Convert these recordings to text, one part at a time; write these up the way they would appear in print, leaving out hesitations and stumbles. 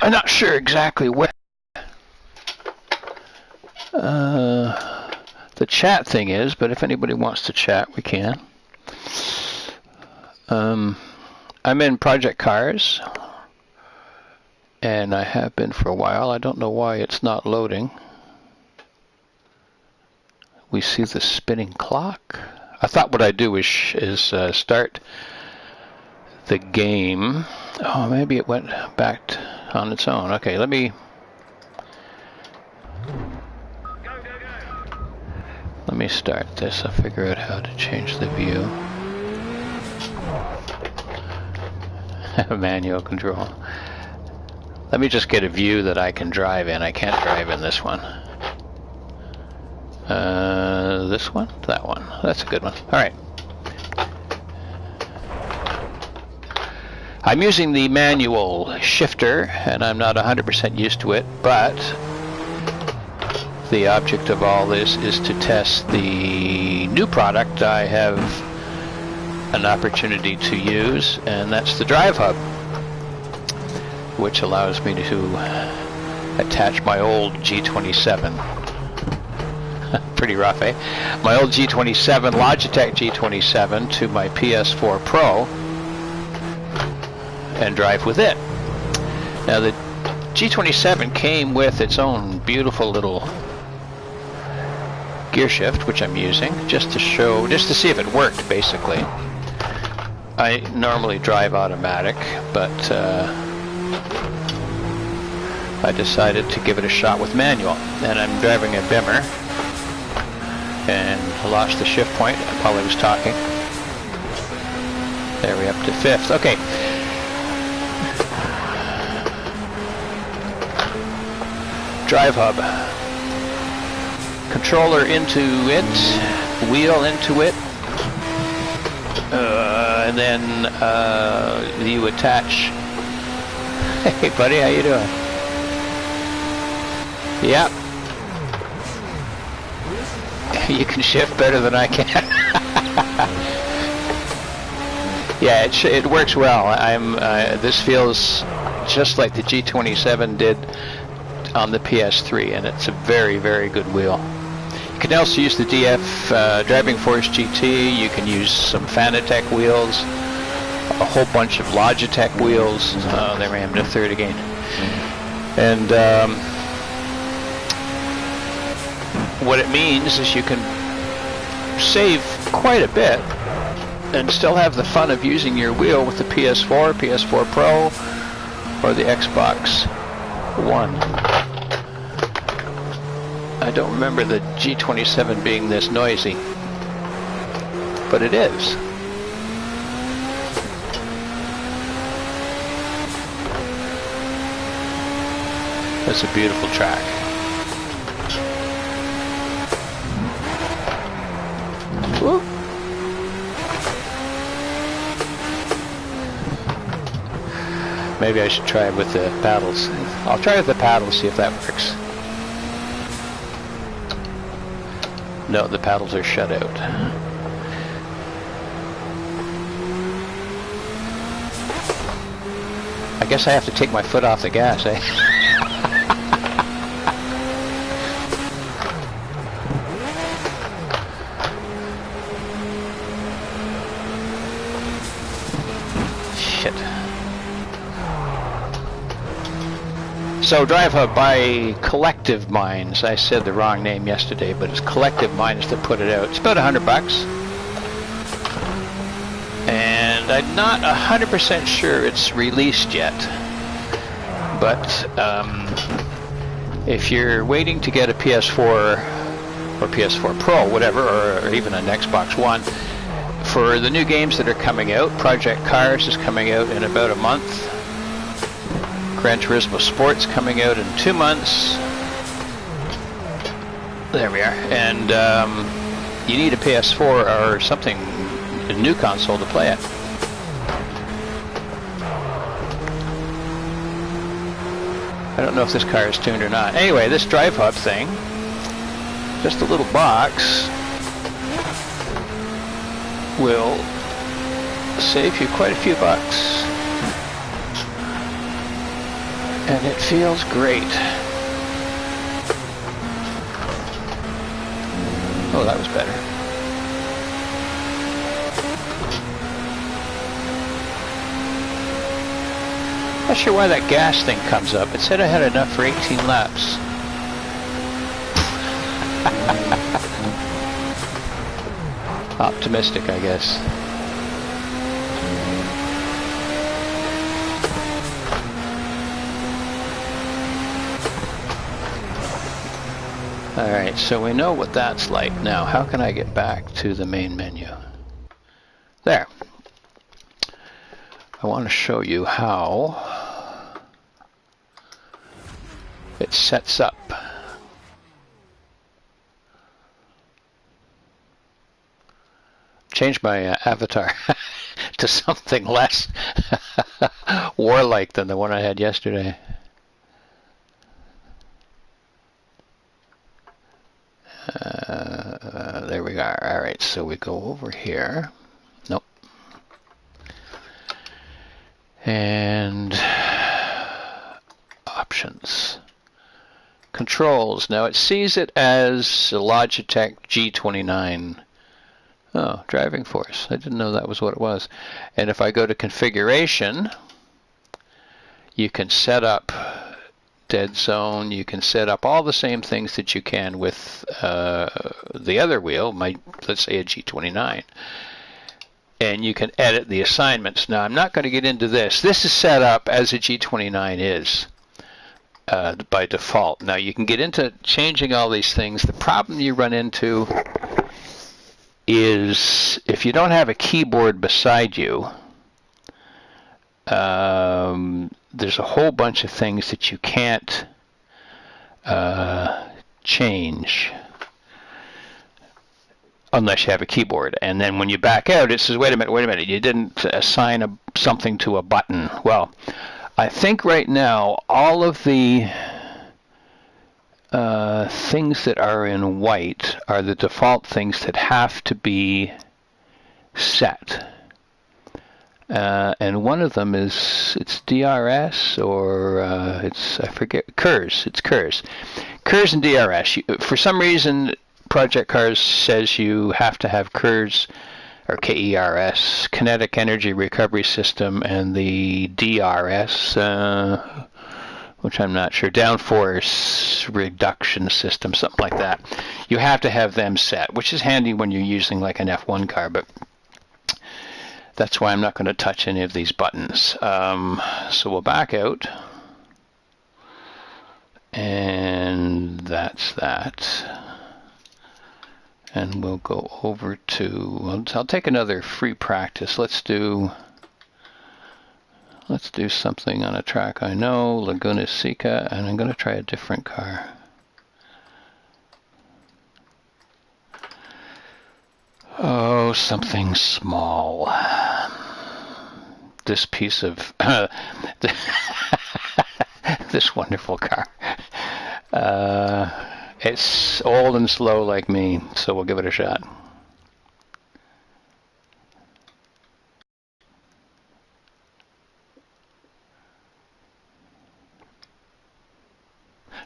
I'm not sure exactly where the chat thing is, but if anybody wants to chat, we can. I'm in Project Cars, and I have been for a while. I don't know why it's not loading. We see the spinning clock. I thought what I'd do is start the game. Oh, maybe it went back on its own. Okay, let me start this. I'll figure out how to change the view. Manual control. Let me just get a view that I can drive in. I can't drive in this one. This one? That one. That's a good one. All right. I'm using the manual shifter, and I'm not 100% used to it, but the object of all this is to test the new product I have an opportunity to use, and that's the DriveHub, which allows me to attach my old G27. Pretty rough, eh? My old G27, Logitech G27, to my PS4 Pro and drive with it. Now the G27 came with its own beautiful little gear shift, which I'm using just to see if it worked, basically. I normally drive automatic, but I decided to give it a shot with manual, and I'm driving a Bimmer. And I lost the shift point while I was talking. There, we're up to 5th. Okay. DriveHub. Controller into it, wheel into it, and then you attach. Hey buddy, how you doing? Yep. You can shift better than I can. Yeah, it works well. This feels just like the G27 did on the PS3, and it's a very, very good wheel. You can also use the DF Driving Force GT. You can use some Fanatec wheels, a whole bunch of Logitech wheels. Oh, there I am to 3rd again. And what it means is you can save quite a bit and still have the fun of using your wheel with the PS4, PS4 Pro, or the Xbox One. I don't remember the G27 being this noisy, but it is. That's a beautiful track. Whoop. Maybe I should try it with the paddles. I'll try with the paddles, see if that works. No, the paddles are shut out. I guess I have to take my foot off the gas, eh? So DriveHub by Collective Minds. I said the wrong name yesterday, but it's Collective Minds that put it out. It's about $100, and I'm not 100% sure it's released yet. But if you're waiting to get a PS4 or PS4 Pro, whatever, or even an Xbox One, for the new games that are coming out, Project Cars is coming out in about a month. Gran Turismo Sport's coming out in 2 months. There we are. And you need a PS4 or something, a new console to play it. I don't know if this car is tuned or not. Anyway, this DriveHub thing, just a little box, will save you quite a few bucks. And it feels great. Oh, that was better. Not sure why that gas thing comes up. It said I had enough for 18 laps. Optimistic, I guess. Alright, so we know what that's like. Now, how can I get back to the main menu? There. I want to show you how it sets up. Change my avatar to something less warlike than the one I had yesterday. There we are. All right, so we go over here. Nope. And options. Controls. Now it sees it as a Logitech G29. Oh, driving force. I didn't know that was what it was. And if I go to configuration, you can set up dead zone. You can set up all the same things that you can with the other wheel, let's say a G29. And you can edit the assignments. Now, I'm not going to get into this. This is set up as a G29 is by default. Now, you can get into changing all these things. The problem you run into is if you don't have a keyboard beside you, there's a whole bunch of things that you can't change unless you have a keyboard. And then when you back out, it says, wait a minute, you didn't assign something to a button. Well, I think right now all of the things that are in white are the default things that have to be set. And one of them is, it's DRS or I forget, KERS. It's KERS. KERS and DRS. For some reason, Project Cars says you have to have KERS or KERS, Kinetic Energy Recovery System, and the DRS, which I'm not sure, Downforce Reduction System, something like that. You have to have them set, which is handy when you're using like an F1 car, but that's why I'm not going to touch any of these buttons. So we'll back out. And that's that. And we'll go over to, I'll take another free practice. Let's do something on a track I know, Laguna Seca, and I'm going to try a different car. Oh, something small. This piece of this wonderful car. It's old and slow like me, so we'll give it a shot.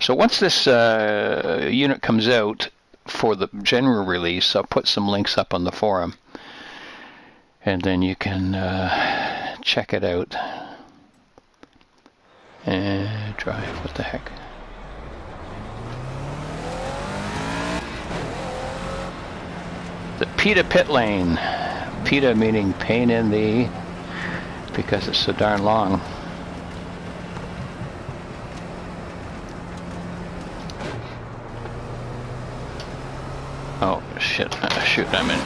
So once this unit comes out for the general release, I'll put some links up on the forum, and then you can check it out. And drive, what the heck? The PETA pit lane. PETA meaning pain in the, because it's so darn long. Oh shit, shoot, I'm in.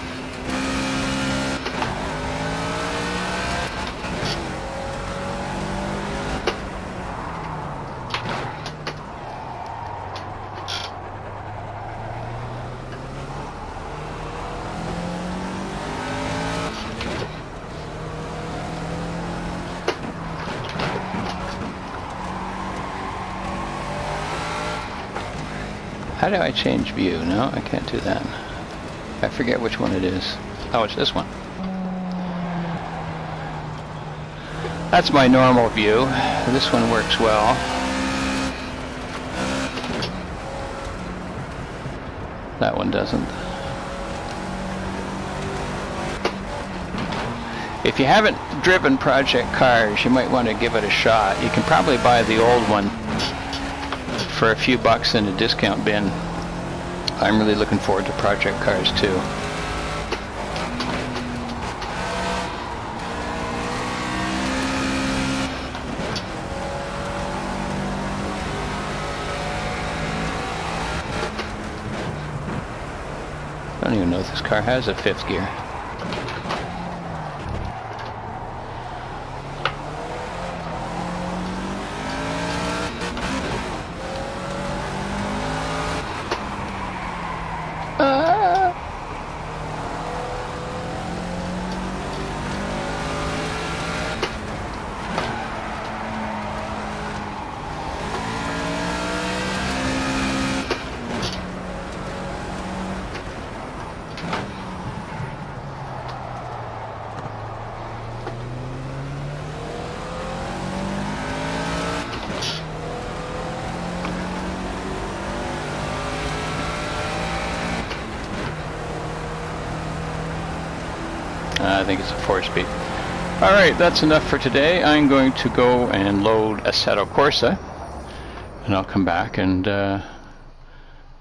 How do I change view? No, I can't do that. I forget which one it is. Oh, it's this one. That's my normal view. This one works well. That one doesn't. If you haven't driven project cars, you might want to give it a shot. You can probably buy the old one for a few bucks in a discount bin. I'm really looking forward to project cars too. I don't even know if this car has a fifth gear. I think it's a 4-speed. Alright, that's enough for today. I'm going to go and load Assetto Corsa, and I'll come back and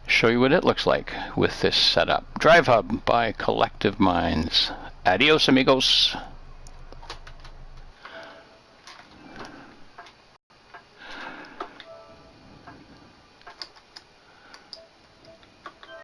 show you what it looks like with this setup. DriveHub by Collective Minds. Adios, amigos.